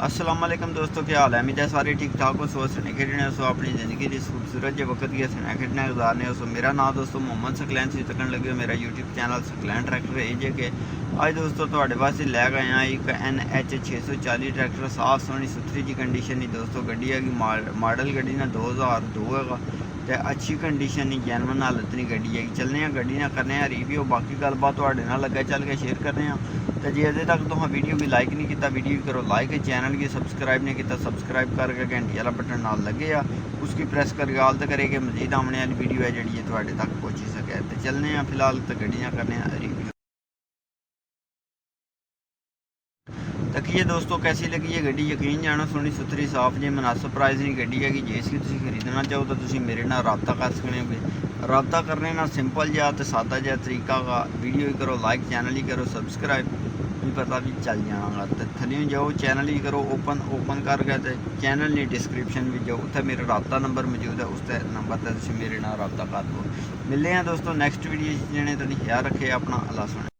अस्सलाम वालेकुम दोस्तों, क्या हाल है। उम्मीद है सारे ठीक ठाक हो। सो सने खेडने सो अपनी ज़िंदगी की खूबसूरत जो वक्त की सने खेडने गुजारने हो। सो मेरा नाम दोस्तों मोहम्मद सकलैन से तकन लगे हो। मेरा यूट्यूब चैनल सकलैन ट्रैक्टर है जे के अज दोस्तों थोड़े वास्ते लै गए हैं एक NH 640 ट्रैक्टर साफ सोहनी सुथरी जी कंडीशन ही दोस्तों गड्डी है। मॉडल गड्डी ना 2002 है तो अच्छी कंडीशन ही जैनवन हालत नहीं गड्डी है। चलने गड्डी ना करने रिव्यू बाकी गलबात थोड़े नाल लगे चल के शेयर करने। तो जे अजे तक तुम वीडियो भी लाइक नहीं किया वीडियो भी करो लाइक, चैनल की सबसक्राइब नहीं किया सबसक्राइब करके घंटी वाला बटन नाल लगे आ उसकी प्रेस कर गाल तो करे कि मजीद आने वाली वीडियो है जी थोड़े तक पहुँची सके। तो चलने फिलहाल तो गड्डियाँ करने रिव्यू। तकिए दोस्तों कैसी लगी है गड्डी, यकीन जानो सोहनी सुथरी साफ जी मुनासिब प्राइस नहीं गड्डी है। जे इसकी तुम खरीदना चाहो तो तुम मेरे नाल रब्ता कर सकते हो। रब्ता करने ना सिंपल जहा तो सादा जहा तरीका का वीडियो ही करो लाइक, चैनल ही करो सबसक्राइब, भी पता भी चल जाना। तो थलियों जाओ चैनल ही करो ओपन कर गया तो चैनल नहीं डिस्क्रिप्शन भी जाओ उत्थे मेरा रब्ता नंबर मौजूद है, उस नंबर पर तुम मेरे नाल रब्ता कर दो। मिलते हैं दोस्तों नेक्स्ट वीडियो जिन्हें तुम ख्याल रखे अपना। अल्लाह सुने।